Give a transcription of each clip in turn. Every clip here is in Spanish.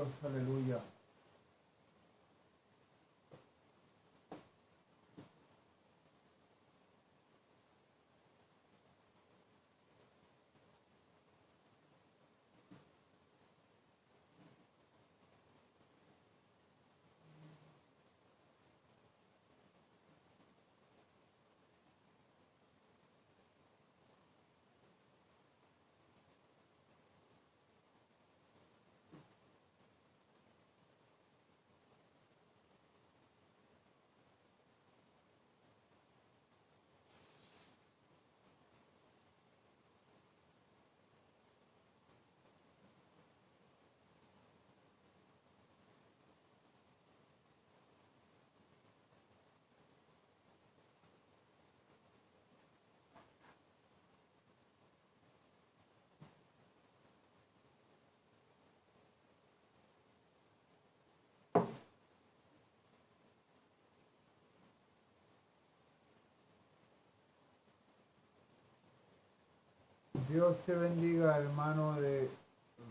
Dios, aleluya. Dios te bendiga, hermano de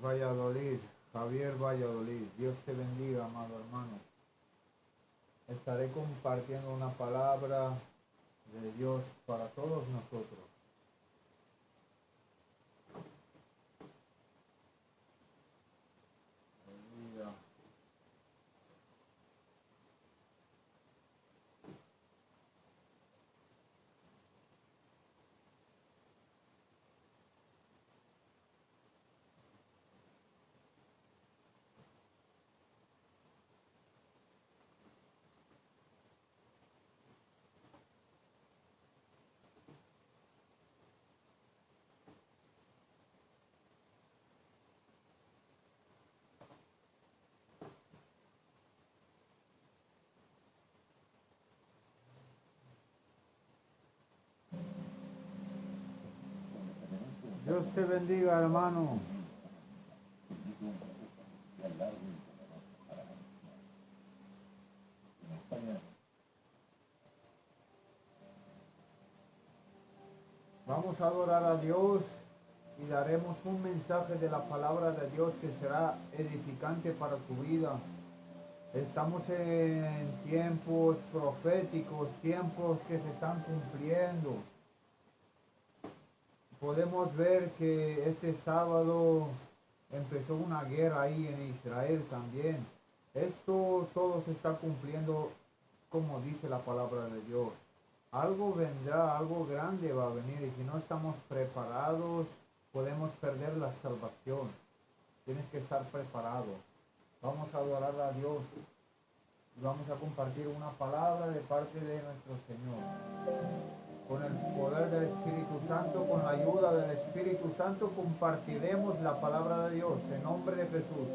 Valladolid, Javier Valladolid. Dios te bendiga, amado hermano. Estaré compartiendo una palabra de Dios para todos nosotros. Aleluya. Dios te bendiga, hermano. Vamos a adorar a Dios y daremos un mensaje de la palabra de Dios que será edificante para tu vida. Estamos en tiempos proféticos, tiempos que se están cumpliendo. Podemos ver que este sábado empezó una guerra ahí en Israel también. Esto todo se está cumpliendo como dice la palabra de Dios. Algo vendrá, algo grande va a venir y si no estamos preparados podemos perder la salvación. Tienes que estar preparado. Vamos a adorar a Dios y vamos a compartir una palabra de parte de nuestro Señor. Con el poder del Espíritu Santo, con la ayuda del Espíritu Santo, compartiremos la palabra de Dios en nombre de Jesús.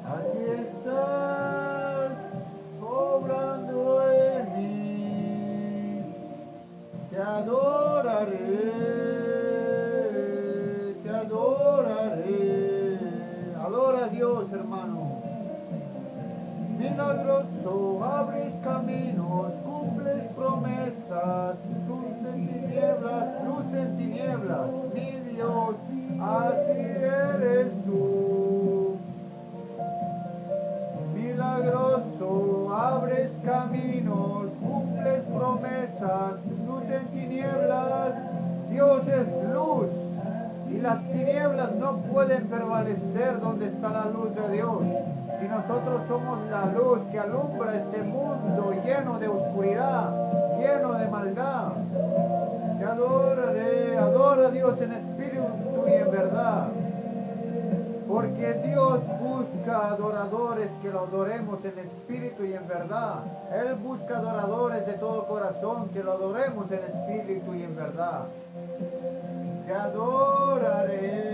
Aquí estás, obrando en mí, te adoraré, te adoraré. Adora a Dios, hermano. Milagroso, abres caminos, cumples promesas, luz en tinieblas, mi Dios, así eres tú. Milagroso, abres caminos, cumples promesas, luz en tinieblas, Dios es luz. Y las tinieblas no pueden prevalecer donde está la luz de Dios. Y nosotros somos la luz que alumbra este mundo lleno de oscuridad, lleno de maldad. Te adoraré, adora a Dios en espíritu y en verdad. Porque Dios busca adoradores que lo adoremos en espíritu y en verdad. Él busca adoradores de todo corazón que lo adoremos en espíritu y en verdad. Te adoraré.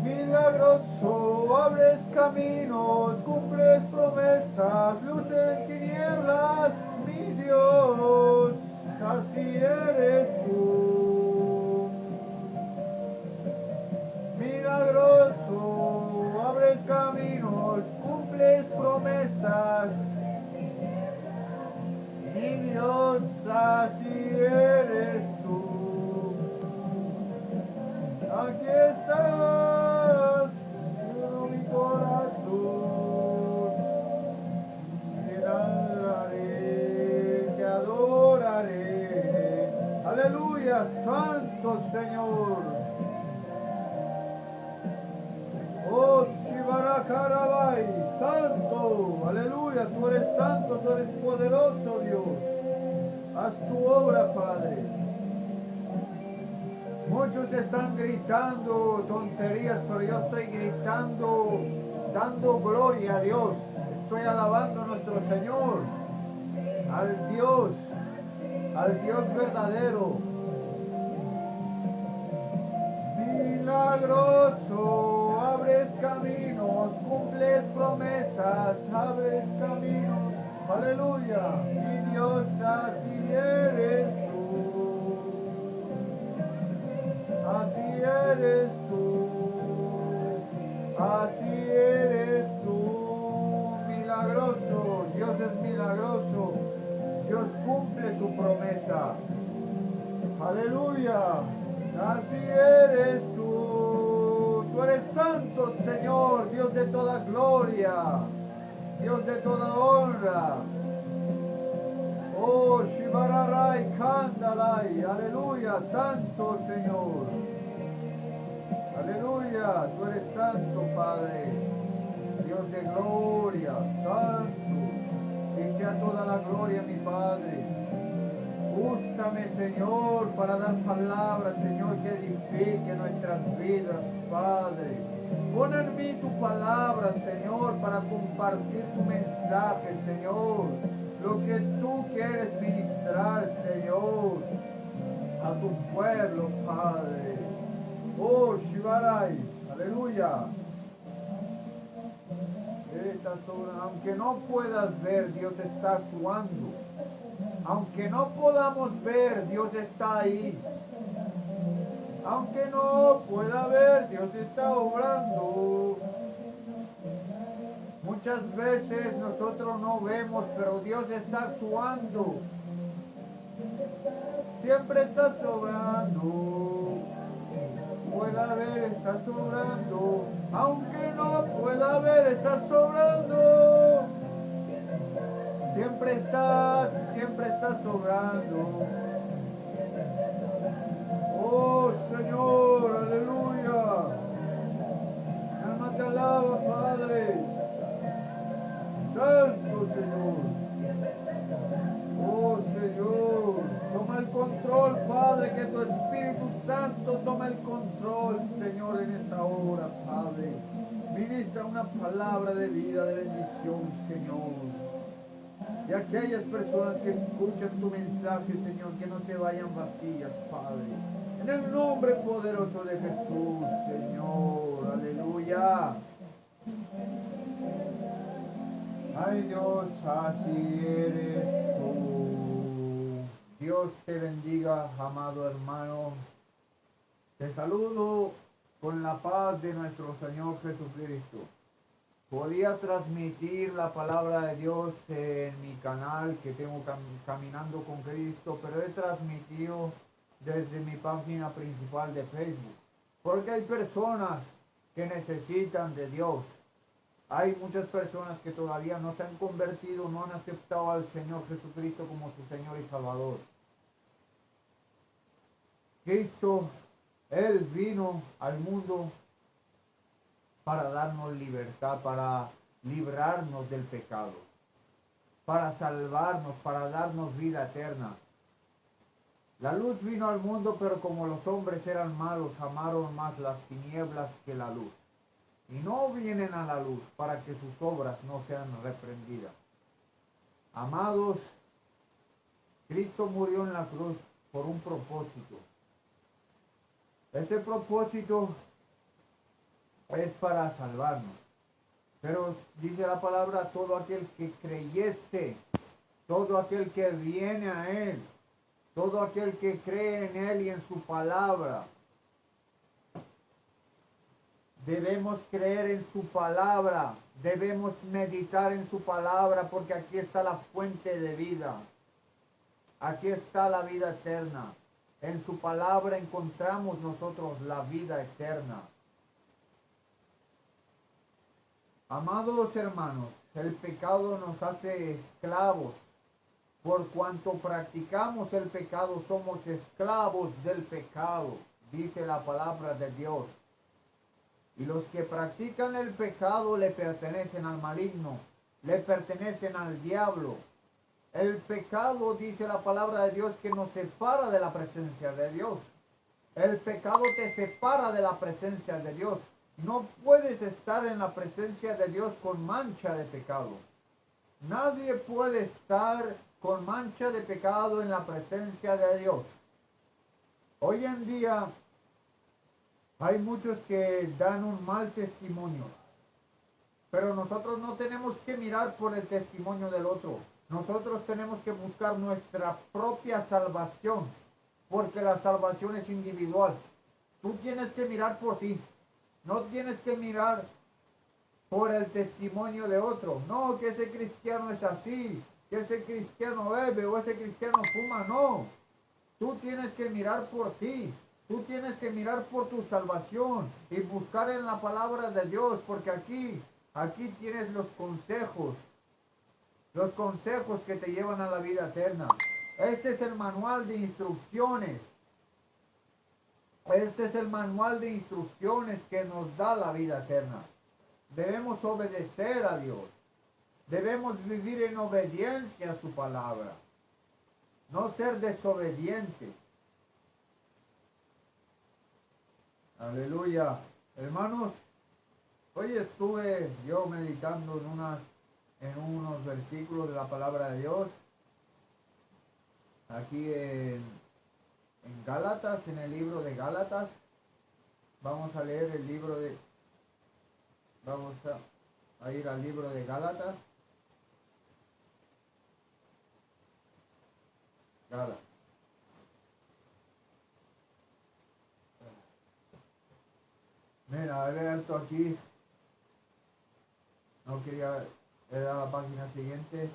Milagroso, abres caminos, cumples promesas, luz en tinieblas, mi Dios, así eres tú. Milagroso, abres caminos, cumples promesas, mi Dios, así eres tú. Carabai, santo, aleluya, tú eres santo, tú eres poderoso, Dios. Haz tu obra, Padre. Muchos están gritando tonterías, pero yo estoy gritando, dando gloria a Dios. Estoy alabando a nuestro Señor, al Dios verdadero. Milagroso, abres caminos, cumples promesas, abres caminos. Aleluya, mi Dios, así eres tú. Así eres tú, así eres tú, milagroso, Dios es milagroso, Dios cumple tu promesa, aleluya, así eres tú eres santo, Señor, Dios de toda gloria, Dios de toda honra. Oh, Shivararai, Kandalai, aleluya, santo Señor. Aleluya, tú eres santo, Padre. Dios de gloria, santo. Y sea toda la gloria, mi Padre. Úsame, Señor, para dar palabras, Señor, que edifique nuestras vidas, Padre. Pon en mí tu palabra, Señor, para compartir tu mensaje, Señor. Lo que tú quieres ministrar, Señor, a tu pueblo, Padre. Oh, Shivarai, aleluya. Aunque no puedas ver, Dios está actuando. Aunque no podamos ver, Dios está ahí. Aunque no pueda ver, Dios está obrando. Muchas veces nosotros no vemos, pero Dios está actuando. Siempre está sobrando. Pueda ver, está sobrando. Aunque no pueda ver, está sobrando. Siempre está sobrando. Oh Señor, aleluya. Mi alma te alaba, Padre. Santo Señor. Oh Señor, toma el control, Padre, que tu Espíritu Santo tome el control, Señor, en esta hora, Padre. Ministra una palabra de vida, de bendición, Señor. Y aquellas personas que escuchan tu mensaje, Señor, que no se vayan vacías, Padre. En el nombre poderoso de Jesús, Señor, aleluya. Ay Dios, así eres tú. Dios te bendiga, amado hermano. Te saludo con la paz de nuestro Señor Jesucristo. Podía transmitir la palabra de Dios en mi canal que tengo Caminando con Cristo, pero he transmitido desde mi página principal de Facebook. Porque hay personas que necesitan de Dios. Hay muchas personas que todavía no se han convertido, no han aceptado al Señor Jesucristo como su Señor y Salvador. Cristo, Él vino al mundo para darnos libertad, para librarnos del pecado, para salvarnos, para darnos vida eterna. La luz vino al mundo, pero como los hombres eran malos, amaron más las tinieblas que la luz. Y no vienen a la luz para que sus obras no sean reprendidas. Amados, Cristo murió en la cruz por un propósito. Ese propósito es para salvarnos. Pero dice la palabra, todo aquel que creyese, todo aquel que viene a Él, todo aquel que cree en Él y en su palabra. Debemos creer en su palabra, debemos meditar en su palabra, porque aquí está la fuente de vida. Aquí está la vida eterna. En su palabra encontramos nosotros la vida eterna. Amados hermanos, el pecado nos hace esclavos. Por cuanto practicamos el pecado, somos esclavos del pecado, dice la palabra de Dios. Y los que practican el pecado le pertenecen al maligno, le pertenecen al diablo. El pecado, dice la palabra de Dios, que nos separa de la presencia de Dios. El pecado te separa de la presencia de Dios. No puedes estar en la presencia de Dios con mancha de pecado. Nadie puede estar con mancha de pecado en la presencia de Dios. Hoy en día hay muchos que dan un mal testimonio, pero nosotros no tenemos que mirar por el testimonio del otro. Nosotros tenemos que buscar nuestra propia salvación, porque la salvación es individual. Tú tienes que mirar por ti. No tienes que mirar por el testimonio de otro. No, que ese cristiano es así, que ese cristiano bebe o ese cristiano fuma. No. Tú tienes que mirar por ti. Tú tienes que mirar por tu salvación y buscar en la palabra de Dios, porque aquí tienes los consejos que te llevan a la vida eterna. Este es el manual de instrucciones. Este es el manual de instrucciones que nos da la vida eterna. Debemos obedecer a Dios. Debemos vivir en obediencia a su palabra. No ser desobedientes. Aleluya. Hermanos, hoy estuve yo meditando en unos versículos de la palabra de Dios. Aquí en Gálatas, en el libro de Gálatas. Vamos a leer el libro de... Vamos a ir al libro de Gálatas. Gálatas. Mira, a ver esto aquí. No quería ir a la página siguiente.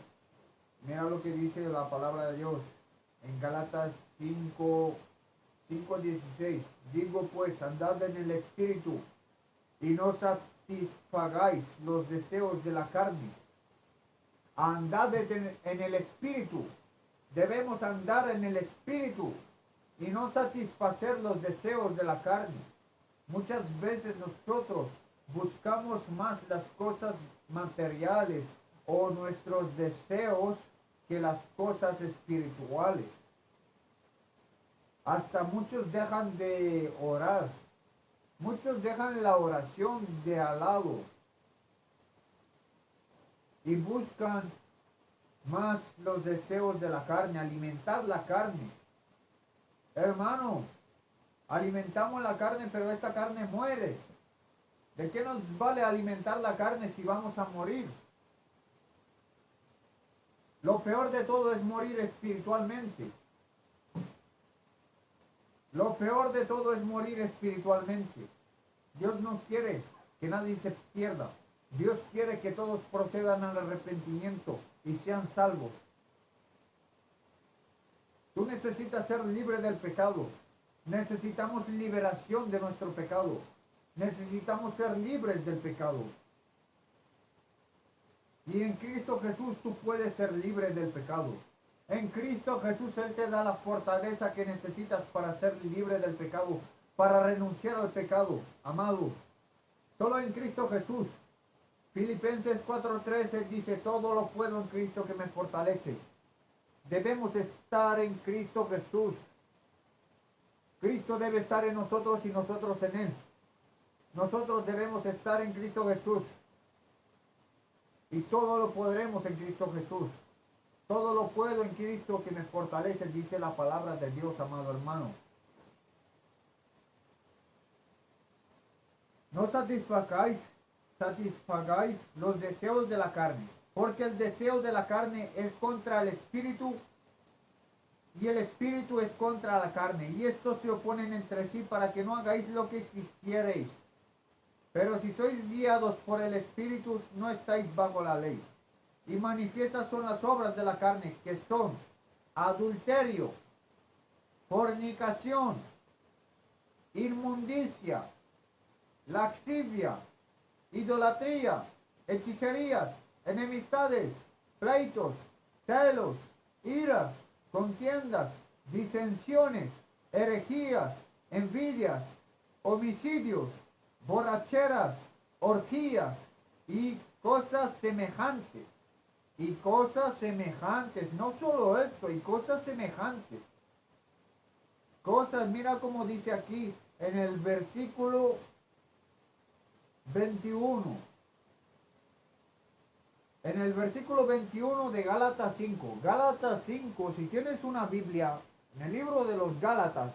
Mira lo que dice la palabra de Dios en Gálatas 5:16. Digo pues, andad en el Espíritu y no satisfagáis los deseos de la carne. Andad en el Espíritu. Debemos andar en el Espíritu y no satisfacer los deseos de la carne. Muchas veces nosotros buscamos más las cosas materiales o nuestros deseos que las cosas espirituales. Hasta muchos dejan de orar. Muchos dejan la oración de al lado y buscan más los deseos de la carne, alimentar la carne. Hermano, alimentamos la carne, pero esta carne muere. ¿De qué nos vale alimentar la carne si vamos a morir? Lo peor de todo es morir espiritualmente. Lo peor de todo es morir espiritualmente. Dios no quiere que nadie se pierda. Dios quiere que todos procedan al arrepentimiento y sean salvos. Tú necesitas ser libre del pecado. Necesitamos liberación de nuestro pecado. Necesitamos ser libres del pecado. Y en Cristo Jesús tú puedes ser libre del pecado. En Cristo Jesús Él te da la fortaleza que necesitas para ser libre del pecado, para renunciar al pecado, amado. Solo en Cristo Jesús. Filipenses 4:13 dice, todo lo puedo en Cristo que me fortalece. Debemos estar en Cristo Jesús. Cristo debe estar en nosotros y nosotros en Él. Nosotros debemos estar en Cristo Jesús. Y todo lo podremos en Cristo Jesús. Todo lo puedo en Cristo que me fortalece, dice la palabra de Dios, amado hermano. No satisfagáis los deseos de la carne, porque el deseo de la carne es contra el espíritu y el espíritu es contra la carne, y estos se oponen entre sí para que no hagáis lo que quisierais. Pero si sois guiados por el espíritu, no estáis bajo la ley. Y manifiestas son las obras de la carne, que son adulterio, fornicación, inmundicia, laxivia, idolatría, hechicerías, enemistades, pleitos, celos, iras, contiendas, disensiones, herejías, envidias, homicidios, borracheras, orgías y cosas semejantes. Y cosas semejantes, no solo esto, y cosas semejantes. Cosas, mira como dice aquí en el versículo 21. En el versículo 21 de Gálatas 5. Gálatas 5, si tienes una Biblia, en el libro de los Gálatas,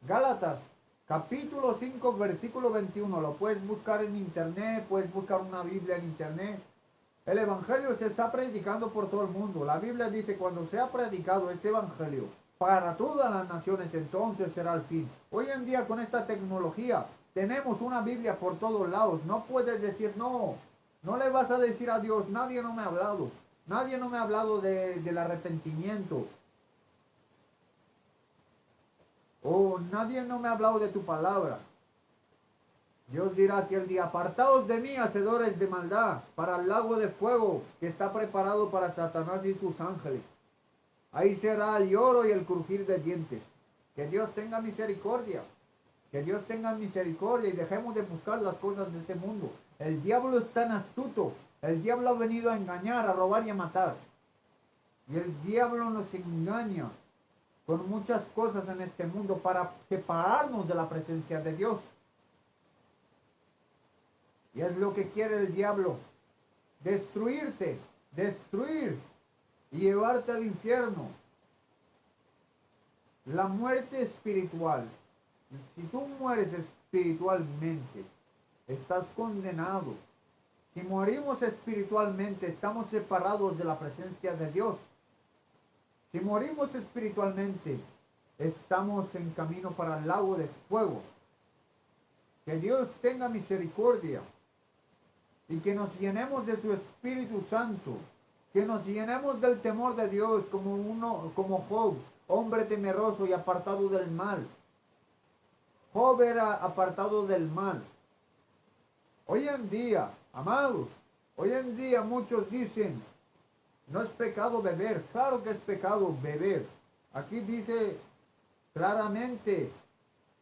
Gálatas capítulo 5, versículo 21, lo puedes buscar en internet, puedes buscar una Biblia en internet. El evangelio se está predicando por todo el mundo. La Biblia dice, cuando sea predicado este evangelio para todas las naciones, entonces será el fin. Hoy en día con esta tecnología tenemos una Biblia por todos lados. No puedes decir no. No le vas a decir a Dios, nadie no me ha hablado. Nadie no me ha hablado del arrepentimiento. O nadie no me ha hablado de tu palabra. Dios dirá aquel día, apartaos de mí, hacedores de maldad, para el lago de fuego que está preparado para Satanás y sus ángeles. Ahí será el lloro y el crujir de dientes. Que Dios tenga misericordia. Que Dios tenga misericordia y dejemos de buscar las cosas de este mundo. El diablo es tan astuto. El diablo ha venido a engañar, a robar y a matar. Y el diablo nos engaña con muchas cosas en este mundo para separarnos de la presencia de Dios. Y es lo que quiere el diablo. Destruirte, destruir y llevarte al infierno. La muerte espiritual. Si tú mueres espiritualmente, estás condenado. Si morimos espiritualmente, estamos separados de la presencia de Dios. Si morimos espiritualmente, estamos en camino para el lago de fuego. Que Dios tenga misericordia y que nos llenemos de su Espíritu Santo, que nos llenemos del temor de Dios como Job, hombre temeroso y apartado del mal. Job era apartado del mal. Hoy en día, amados, hoy en día muchos dicen, no es pecado beber. Claro que es pecado beber. Aquí dice claramente,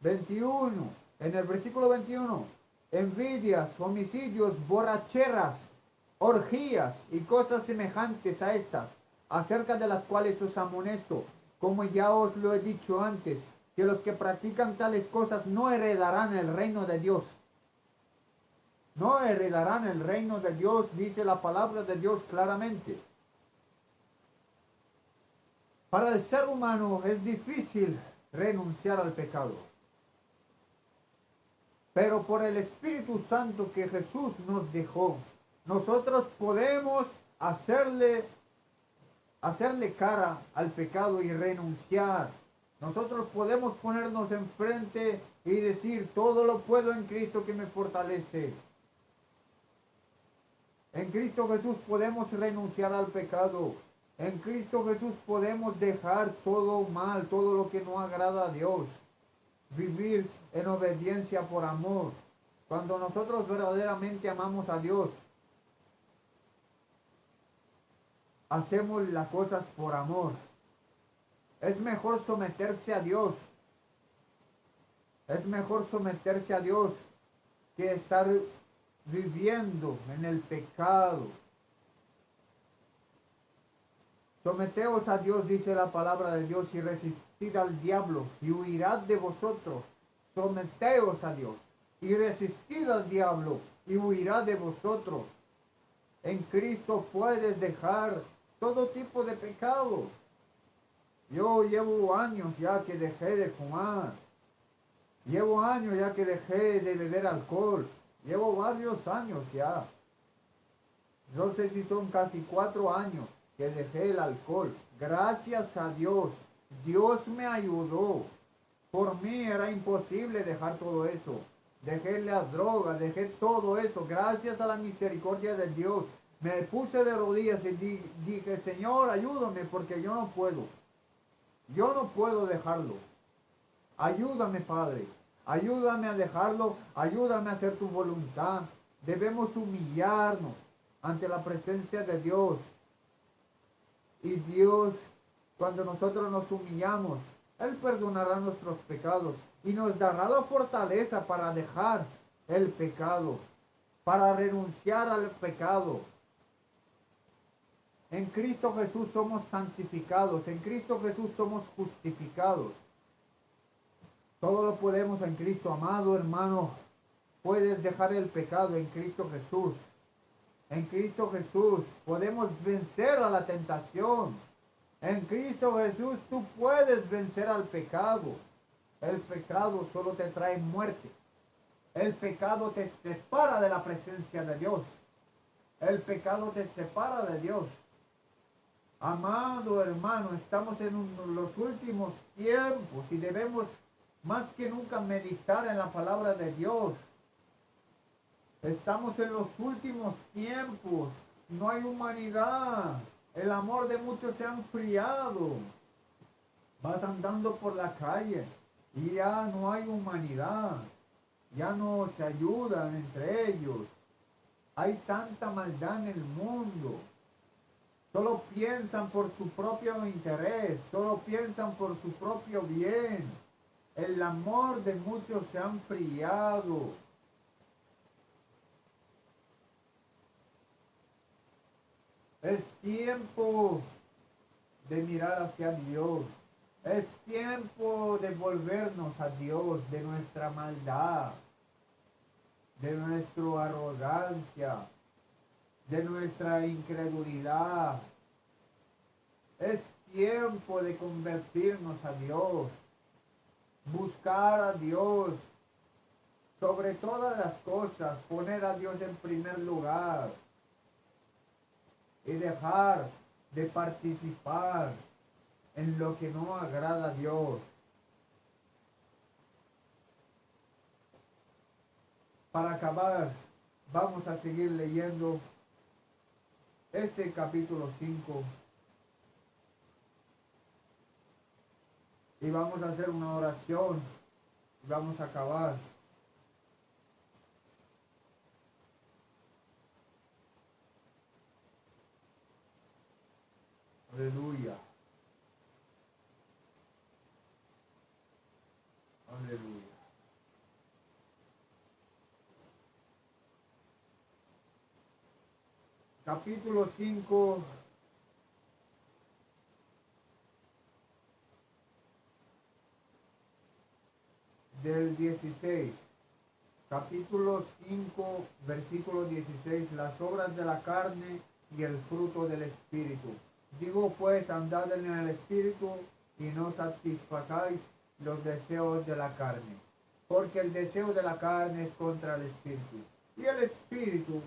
21, en el versículo 21, envidias, homicidios, borracheras, orgías y cosas semejantes a estas, acerca de las cuales os amonesto, como ya os lo he dicho antes, que los que practican tales cosas no heredarán el reino de Dios. No heredarán el reino de Dios, dice la palabra de Dios claramente. Para el ser humano es difícil renunciar al pecado. Pero por el Espíritu Santo que Jesús nos dejó, nosotros podemos hacerle cara al pecado y renunciar. Nosotros podemos ponernos enfrente y decir, todo lo puedo en Cristo que me fortalece. En Cristo Jesús podemos renunciar al pecado. En Cristo Jesús podemos dejar todo mal, todo lo que no agrada a Dios. Vivir en obediencia por amor. Cuando nosotros verdaderamente amamos a Dios, hacemos las cosas por amor. Es mejor someterse a Dios. Es mejor someterse a Dios que estar viviendo en el pecado. Someteos a Dios, dice la palabra de Dios, y resistid al diablo, y huirá de vosotros. Someteos a Dios, y resistid al diablo, y huirá de vosotros. En Cristo puedes dejar todo tipo de pecados. Yo llevo años ya que dejé de fumar. Llevo años ya que dejé de beber alcohol. Llevo varios años ya. No sé si son casi 4 años que dejé el alcohol. Gracias a Dios. Dios me ayudó. Por mí era imposible dejar todo eso. Dejé las drogas, dejé todo eso. Gracias a la misericordia de Dios. Me puse de rodillas y dije, Señor, ayúdame porque yo no puedo. Yo no puedo dejarlo. Ayúdame, Padre. Ayúdame a dejarlo. Ayúdame a hacer tu voluntad. Debemos humillarnos ante la presencia de Dios. Y Dios, cuando nosotros nos humillamos, Él perdonará nuestros pecados y nos dará la fortaleza para dejar el pecado, para renunciar al pecado. En Cristo Jesús somos santificados, en Cristo Jesús somos justificados. Todo lo podemos en Cristo, amado hermano. Puedes dejar el pecado en Cristo Jesús. En Cristo Jesús podemos vencer a la tentación. En Cristo Jesús tú puedes vencer al pecado. El pecado solo te trae muerte. El pecado te separa de la presencia de Dios. El pecado te separa de Dios. Amado hermano, estamos en los últimos tiempos y debemos más que nunca meditar en la palabra de Dios. Estamos en los últimos tiempos. No hay humanidad. El amor de muchos se ha enfriado. Vas andando por la calle y ya no hay humanidad. Ya no se ayudan entre ellos. Hay tanta maldad en el mundo. Solo piensan por su propio interés. Solo piensan por su propio bien. El amor de muchos se ha enfriado. Es tiempo de mirar hacia Dios. Es tiempo de volvernos a Dios de nuestra maldad, de nuestra arrogancia, de nuestra incredulidad. Es tiempo de convertirnos a Dios, buscar a Dios, sobre todas las cosas, poner a Dios en primer lugar y dejar de participar en lo que no agrada a Dios. Para acabar, vamos a seguir leyendo este capítulo 5 y vamos a hacer una oración y vamos a acabar. Aleluya. Aleluya. Capítulo 5. Del 16. Capítulo 5, versículo 16. Las obras de la carne y el fruto del Espíritu. Digo pues, andad en el Espíritu y no satisfagáis los deseos de la carne. Porque el deseo de la carne es contra el Espíritu. Y el Espíritu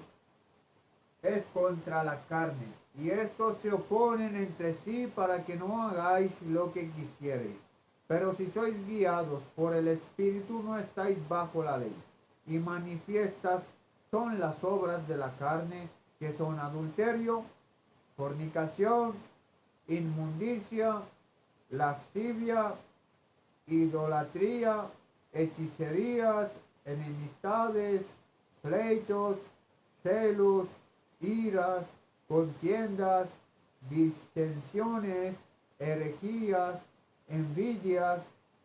es contra la carne. Y estos se oponen entre sí para que no hagáis lo que quisierais. Pero si sois guiados por el Espíritu, no estáis bajo la ley. Y manifiestas son las obras de la carne, que son adulterio, fornicación, inmundicia, lascivia, idolatría, hechicerías, enemistades, pleitos, celos, iras, contiendas, disensiones, herejías, envidias,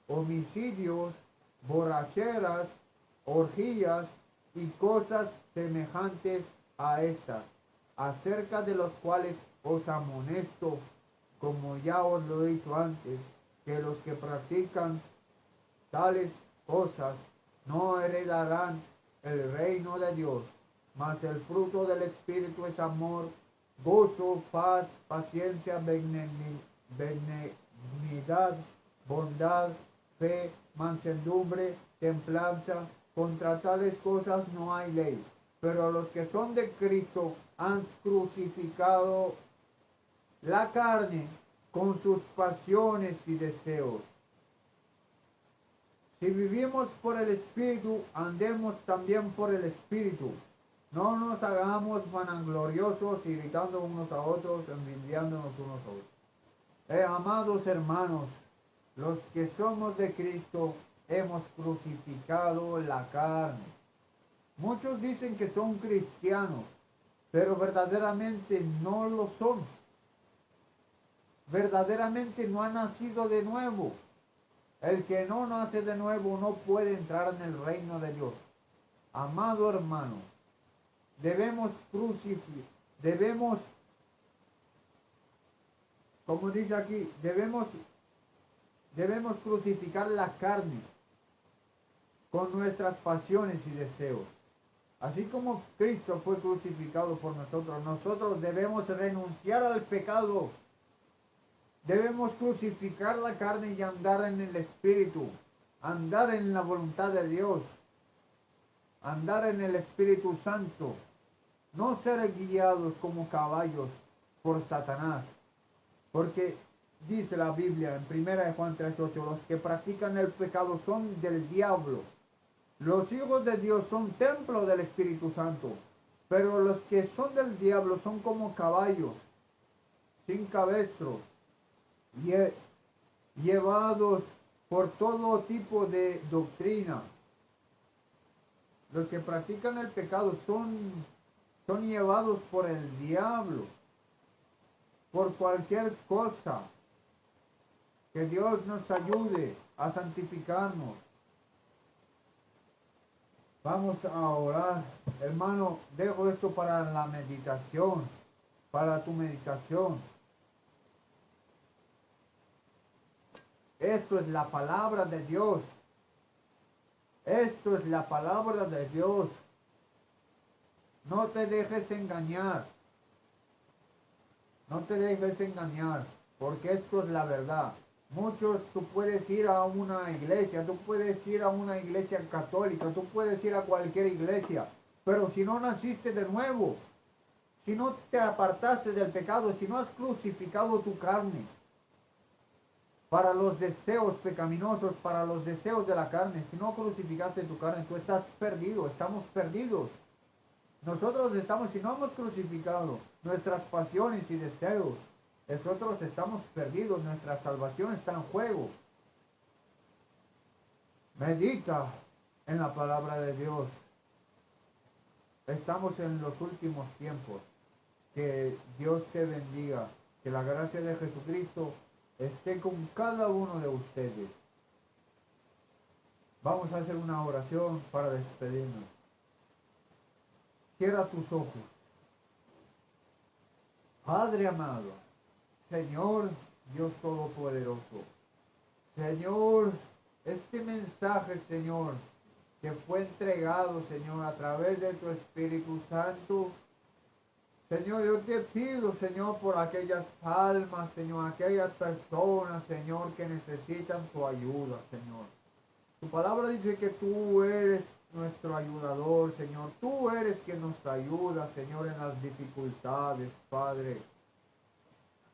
homicidios, borracheras, orgías y cosas semejantes a estas, acerca de los cuales os amonesto, como ya os lo he dicho antes, que los que practican tales cosas no heredarán el reino de Dios. Mas el fruto del Espíritu es amor, gozo, paz, paciencia, benignidad, bondad, fe, mansedumbre, templanza. Contra tales cosas no hay ley. Pero los que son de Cristo han crucificado la carne con sus pasiones y deseos. Si vivimos por el Espíritu, andemos también por el Espíritu. No nos hagamos vanagloriosos, irritando unos a otros, envidiándonos unos a otros. Amados hermanos, los que somos de Cristo, hemos crucificado la carne. Muchos dicen que son cristianos, pero verdaderamente no lo son. Verdaderamente no han nacido de nuevo. El que no nace de nuevo no puede entrar en el reino de Dios. Amado hermano, debemos como dice aquí, debemos crucificar la carne con nuestras pasiones y deseos. Así como Cristo fue crucificado por nosotros, nosotros debemos renunciar al pecado. Debemos crucificar la carne y andar en el Espíritu, andar en la voluntad de Dios, andar en el Espíritu Santo, no ser guiados como caballos por Satanás. Porque dice la Biblia en 1 Juan 3:8, los que practican el pecado son del diablo. Los hijos de Dios son templo del Espíritu Santo, pero los que son del diablo son como caballos, sin cabestro, llevados por todo tipo de doctrina. Los que practican el pecado son llevados por el diablo, por cualquier cosa. Que Dios nos ayude a santificarnos. Vamos a orar. Hermano, dejo esto para la meditación, para tu meditación. Esto es la palabra de Dios. Esto es la palabra de Dios. No te dejes engañar. No te dejes engañar, porque esto es la verdad. Muchos, tú puedes ir a una iglesia, tú puedes ir a una iglesia católica, tú puedes ir a cualquier iglesia, pero si no naciste de nuevo, si no te apartaste del pecado, si no has crucificado tu carne para los deseos pecaminosos, para los deseos de la carne, si no crucificaste tu carne, tú estás perdido, estamos perdidos. Nosotros estamos, si no hemos crucificado nuestras pasiones y deseos, nosotros estamos perdidos, nuestra salvación está en juego. Medita en la palabra de Dios. Estamos en los últimos tiempos. Que Dios te bendiga. Que la gracia de Jesucristo esté con cada uno de ustedes. Vamos a hacer una oración para despedirnos. Cierra tus ojos. Padre amado, Señor Dios Todopoderoso, Señor, este mensaje, Señor, que fue entregado, Señor, a través de tu Espíritu Santo, Señor, yo te pido, Señor, por aquellas almas, Señor, aquellas personas, Señor, que necesitan tu ayuda, Señor. Tu palabra dice que tú eres nuestro ayudador, Señor. Tú eres quien nos ayuda, Señor, en las dificultades, Padre.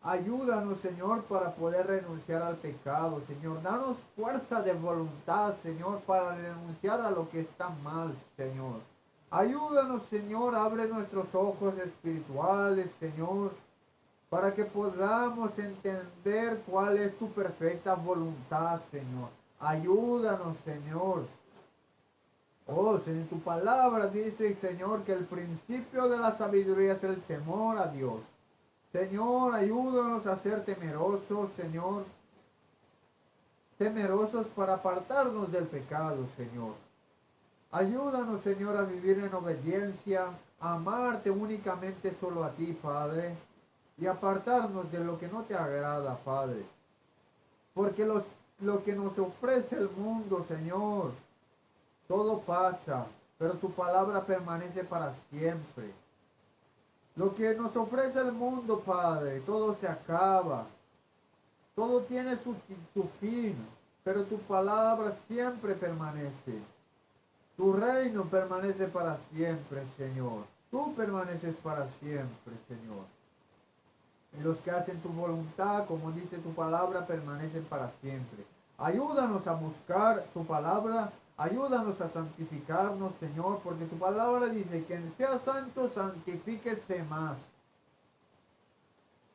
Ayúdanos, Señor, para poder renunciar al pecado, Señor. Danos fuerza de voluntad, Señor, para renunciar a lo que está mal, Señor. Ayúdanos, Señor, abre nuestros ojos espirituales, Señor, para que podamos entender cuál es tu perfecta voluntad, Señor. Ayúdanos, Señor. Oh, en tu palabra dice, Señor, que el principio de la sabiduría es el temor a Dios. Señor, ayúdanos a ser temerosos, Señor. Temerosos para apartarnos del pecado, Señor. Ayúdanos, Señor, a vivir en obediencia, a amarte únicamente solo a ti, Padre, y apartarnos de lo que no te agrada, Padre. Porque lo que nos ofrece el mundo, Señor, todo pasa, pero tu palabra permanece para siempre. Lo que nos ofrece el mundo, Padre, todo se acaba. Todo tiene su fin, pero tu palabra siempre permanece. Tu reino permanece para siempre, Señor. Tú permaneces para siempre, Señor. Y los que hacen tu voluntad, como dice tu palabra, permanecen para siempre. Ayúdanos a buscar tu palabra. Ayúdanos a santificarnos, Señor, porque tu palabra dice que quien sea santo, santifíquese más.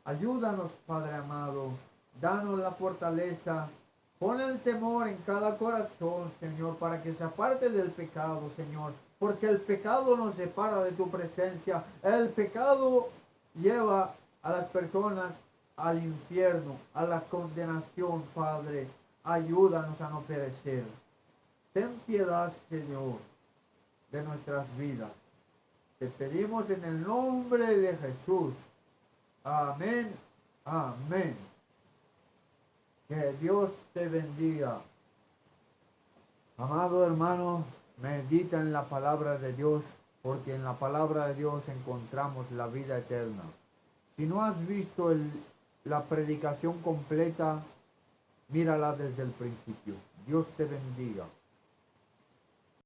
Ayúdanos, Padre amado. Danos la fortaleza. Pon el temor en cada corazón, Señor, para que se aparte del pecado, Señor. Porque el pecado nos separa de tu presencia. El pecado lleva a las personas al infierno, a la condenación, Padre. Ayúdanos a no perecer. Ten piedad, Señor. de nuestras vidas. Te pedimos en el nombre de Jesús. Amén. Amén. Que Dios te bendiga. Amado hermano, medita en la palabra de Dios, porque en la palabra de Dios encontramos la vida eterna. Si no has visto la predicación completa, mírala desde el principio. Dios te bendiga.